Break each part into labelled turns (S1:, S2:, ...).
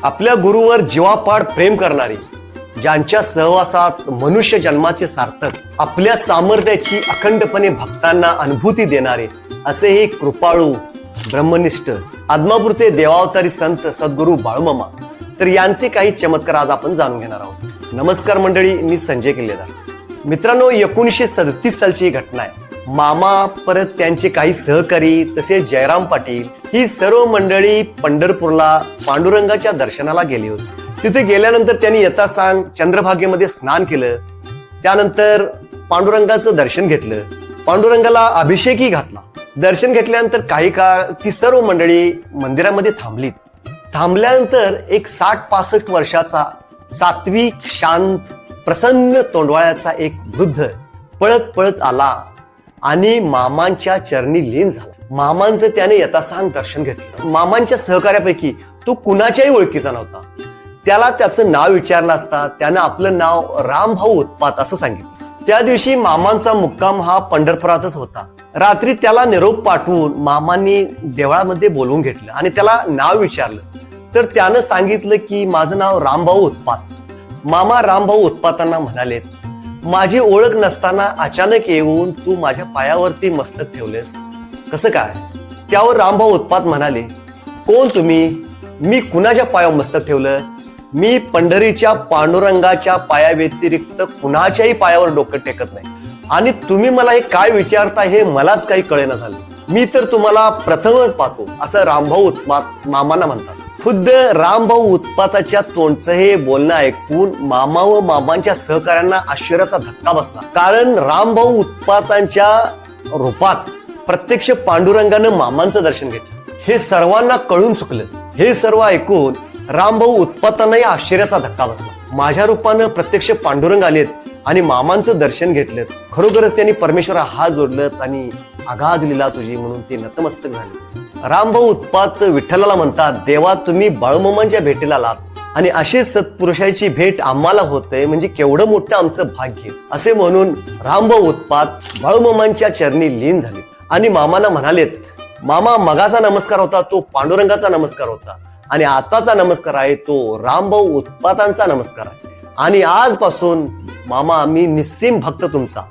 S1: आपल्या गुरुवर जीवापाड प्रेम करणारी, ज्यांच्या सहवासात मनुष्य जन्माचे सार्थक, आपल्या सामर्थ्याची अखंडपणे भक्तांना अनुभूती देणारे असे हे कृपाळू ब्रह्मनिष्ठ आदमापूरचे देवावतारी संत सद्गुरू बाळूमामा, तर यांचे काही चमत्कार आज आपण जाणून घेणार आहोत. नमस्कार मंडळी, मी संजय किल्लेदार. मित्रांनो, 1937 सालची ही घटना आहे. मामा परत त्यांचे काही सहकारी तसेच जयराम पाटील ही सर्व मंडळी पंढरपूरला पांडुरंगाच्या दर्शनाला गेली होती. तिथे गेल्यानंतर त्यांनी यथासांग चंद्रभागेमध्ये स्नान केलं. त्यानंतर पांडुरंगाचं दर्शन घेतलं. पांडुरंगाला अभिषेकही घातला. दर्शन घेतल्यानंतर काही काळ ती सर्व मंडळी मंदिरामध्ये थांबली. थांबल्यानंतर एक 60-65 वर्षाचा सात्विक, शांत, प्रसन्न तोंडवाळ्याचा एक वृद्ध पळत पळत आला आणि मामांच्या चरणी लीन झाला. मामांचं त्याने यथासांग दर्शन घेतलं. मामांच्या सहकार्यापैकी तो कुणाच्याही ओळखीचा नव्हता. त्याला त्याचं नाव विचारलं असता त्यानं आपलं नाव रामभाऊ उत्पात असं सांगितलं. त्या दिवशी मामांचा मुक्काम हा पंढरपुरातच होता. रात्री त्याला निरोप पाठवून मामांनी देवळामध्ये बोलवून घेतलं आणि त्याला नाव विचारलं. तर त्यानं सांगितलं की माझं नाव रामभाऊ उत्पात. मामा रामभाऊ उत्पातांना म्हणालेत, माझी ओळख नसताना अचानक येऊन तू माझ्या पायावरती मस्तक ठेवलेस, कसं काय? त्यावर रामभाऊ उत्पात म्हणाले, कोण तुम्ही? मी कुणाच्या पायावर मस्तक ठेवलं? मी पंढरीच्या पांडुरंगाच्या पाया व्यतिरिक्त कुणाच्याही पायावर डोकं टेकत नाही आणि तुम्ही मला हे काय विचारता हे मलाच काही कळेना झालं. मी तर तुम्हाला प्रथमच पाहतो, असं रामभाऊ उत्पात मामांना म्हणतात. खुद्द रामभाऊ उत्पाताच्या तोंडचं हे बोलणं ऐकून मामा व मामांच्या सहकाऱ्यांना आश्चर्याचा धक्का बसला. कारण रामभाऊ उत्पातांच्या रूपात प्रत्यक्ष पांडुरंगानं मामांचं दर्शन घेतलं. हे सर्वांना कळून चुकलं. हे सर्व ऐकून रामभाऊ उत्पातांनाही आश्चर्याचा धक्का बसला. माझ्या रूपानं प्रत्यक्ष पांडुरंग आलेत आणि मामांचं दर्शन घेतलं. खरोखरच त्यांनी परमेश्वरा हात जोडलं आणि अगाध लीला तुझी म्हणून ते नतमस्तक झाले. रामभाऊ उत्पात विठ्ठलाला म्हणतात, देवा तुम्ही बाळूमामांच्या भेटीला आलात आणि अशी सत्पुरुषाची भेट आम्हाला होते म्हणजे केवढं मोठं आमचं भाग्य, असे म्हणून रामभाऊ उत्पात बाळूमामांच्या चरणी लीन झाले आणि मामांना म्हणालेत, मामा मगाचा नमस्कार होता तो पांडुरंगाचा नमस्कार होता आणि आताचा नमस्कार आहे तो रामभाऊ उत्पातांचा नमस्कार आहे आणि आजपासून मामा मी निस्सीम भक्त तुमचा.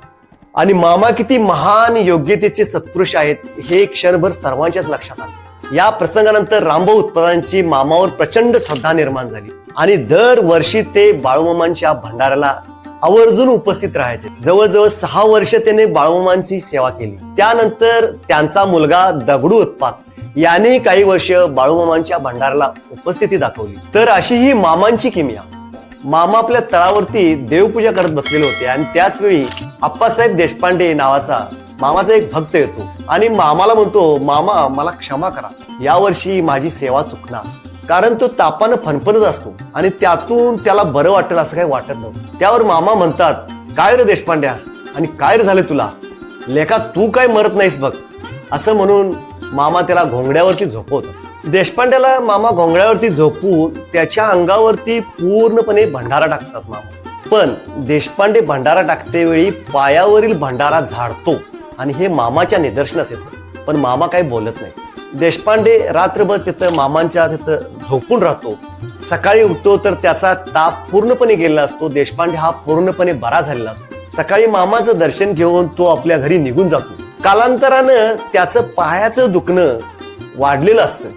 S1: आणि मामा किती महान योग्यतेचे सत्पुरुष आहेत हे क्षणभर सर्वांच्याच लक्षात आले. या प्रसंगानंतर रामभाऊ उत्पातांची मामावर प्रचंड श्रद्धा निर्माण झाली आणि दरवर्षी ते बाळूमामांच्या भंडाऱ्याला आवर्जून उपस्थित राहायचे. जवळजवळ 6 वर्ष त्याने बाळूमामांची सेवा केली. त्यानंतर त्यांचा मुलगा दगडू उत्पात याने काही वर्ष बाळूमामांच्या भंडाऱ्याला उपस्थिती दाखवली. तर अशी ही मामांची किमया. मामा आपल्या तळावरती देवपूजा करत बसलेले होते आणि त्याच वेळी आप्पासाहेब देशपांडे नावाचा मामाचा एक भक्त येतो आणि मामाला म्हणतो, मामा मला क्षमा करा, यावर्षी माझी सेवा चुकणार. कारण तो तापानं फणफणत असतो आणि त्यातून त्याला बरं वाटेल असं काही वाटत नव्हतं. त्यावर मामा म्हणतात, काय रे देशपांड्या, आणि काय रे झालं तुला? लेखा तू काय मरत नाहीस बघ, असं म्हणून मामा त्याला घोंगड्यावरती झोपवतात. देशपांड्याला मामा घोंगड्यावरती झोपून त्याच्या अंगावरती पूर्णपणे भंडारा टाकतात मामा. पण देशपांडे भंडारा टाकते वेळी पायावरील भंडारा झाडतो आणि हे मामाच्या निदर्शनास येतं. पण मामा काही बोलत नाही. देशपांडे रात्रभर तिथं मामांच्या तिथं झोपून राहतो. सकाळी उठतो तर त्याचा ताप पूर्णपणे गेलेला असतो. देशपांडे हा पूर्णपणे बरा झालेला असतो. सकाळी मामाचं दर्शन घेऊन तो आपल्या घरी निघून जातो. कालांतरानं त्याचं पायाचं दुखणं वाढलेलं असतं.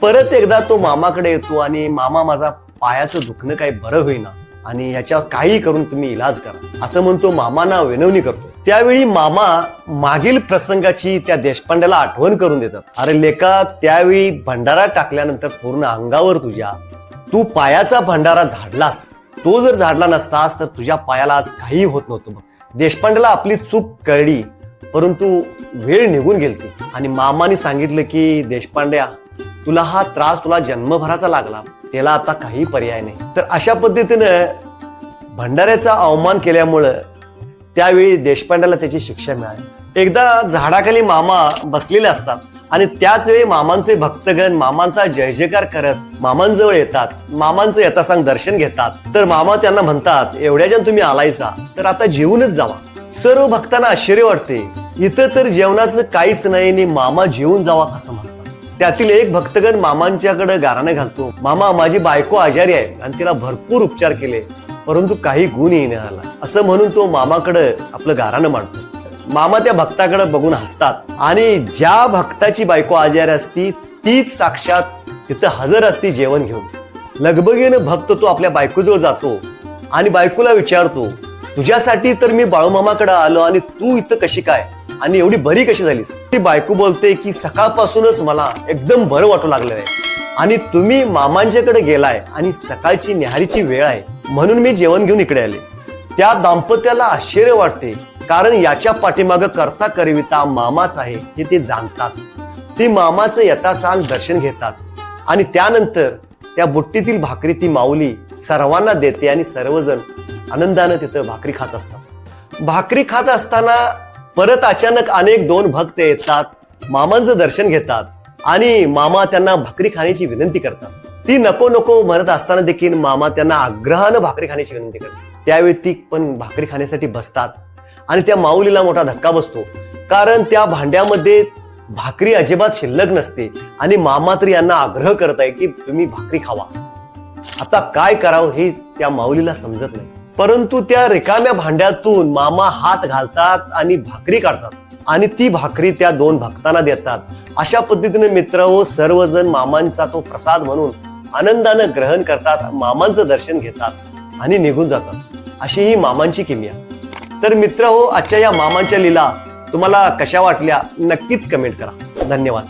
S1: परत एकदा तो मामाकडे येतो आणि मामा माझा पायाचं दुखणं काही बरं होईना आणि ह्याच्यावर काही करून तुम्ही इलाज करा, असं म्हणतो मामांना विनवणी करतो. त्यावेळी मामा मागील प्रसंगाची त्या देशपांड्याला आठवण करून देतात. अरे लेका, त्यावेळी भंडारा टाकल्यानंतर पूर्ण अंगावर तुझ्या तू पायाचा भंडारा झाडलास. तो जर झाडला नसतास तर तुझ्या पायाला आज काही होत नव्हतं. देशपांड्याला आपली चूक कळली, परंतु वेळ निघून गेली आणि मामाने सांगितलं की देशपांड्या, तुला हा त्रास तुला जन्मभराचा लागला, त्याला आता काही पर्याय नाही. तर अशा पद्धतीनं भंडाऱ्याचा अवमान केल्यामुळं त्यावेळी देशपांड्याला त्याची शिक्षा मिळाली. एकदा झाडाखाली मामा बसलेले असतात आणि त्याच वेळी मामांचे भक्तगण मामांचा जय जयकार करत मामांजवळ येतात. मामांचं यथासांग दर्शन घेतात. तर मामा त्यांना म्हणतात, एवढ्या जण तुम्ही आलायचा तर आता जेवूनच जावा. सर्व भक्तांना आश्चर्य वाटते, इथं तर जेवणाचं काहीच नाही आणि मामा जेवून जावा कसं म्हणतात. त्यातील एक भक्तगण मामांच्याकडे गाराणे घालतो, मामा माझी बायको आजारी आहे आणि तिला भरपूर उपचार केले परंतु काही गुण येईना आला, असं म्हणून तो मामाकडे आपलं गाराणं मांडतो. मामा त्या भक्ताकडे बघून हसतात आणि ज्या भक्ताची बायको आजारी असती तीच साक्षात तिथं हजर असती जेवण घेऊन. लगबगीनं भक्त तो आपल्या बायकोजवळ जातो आणि बायकोला विचारतो, तुझ्यासाठी तर मी बाळूमामाकडे आलो आणि तू इथं कशी काय आणि एवढी बरी कशी झालीस? ती बायको बोलते की सकाळपासूनच मला एकदम बरं वाटू लागलं आहे आणि तुम्ही मामांच्याकडे गेलाय आणि सकाळची न्याहारीची वेळ आहे म्हणून मी जेवण घेऊन इकडे आले. त्या दाम्पत्याला आश्चर्य वाटते कारण याच्या पाठीमागं करता करविता मामाच आहे हे ते जाणतात. ती मामाचं यथासांग दर्शन घेतात आणि त्यानंतर त्या बुट्टीतील भाकरी ती माऊली सर्वांना देते आणि सर्वजण आनंदानं तिथं भाकरी खात असतात. भाकरी खात असताना परत अचानक अनेक दोन भक्त येतात, मामांचं दर्शन घेतात आणि मामा त्यांना भाकरी खाण्याची विनंती करतात. ती नको नको म्हणत असताना देखील मामा त्यांना आग्रहानं भाकरी खाण्याची विनंती करतात. त्यावेळी ती पण भाकरी खाण्यासाठी बसतात आणि त्या माऊलीला मोठा धक्का बसतो कारण त्या भांड्यामध्ये भाकरी अजिबात शिल्लक नसते आणि मामा तर यांना आग्रह करत आहे की तुम्ही भाकरी खावा. आता काय करावं हे त्या माऊलीला समजत नाही, परंतु त्या रिकाम्या भांड्यातून मामा हात घालतात आणि भाकरी काढतात आणि ती भाकरी त्या दोन भक्तांना देतात. अशा पद्धतीने मित्र हो सर्वजण मामांचा तो प्रसाद म्हणून आनंदानं ग्रहण करतात, मामांचं दर्शन घेतात आणि निघून जातात. अशी ही मामांची किमया. तर मित्र हो आजच्या या मामांच्या लीला तुम्हाला कशा वाटल्या नक्कीच कमेंट करा. धन्यवाद.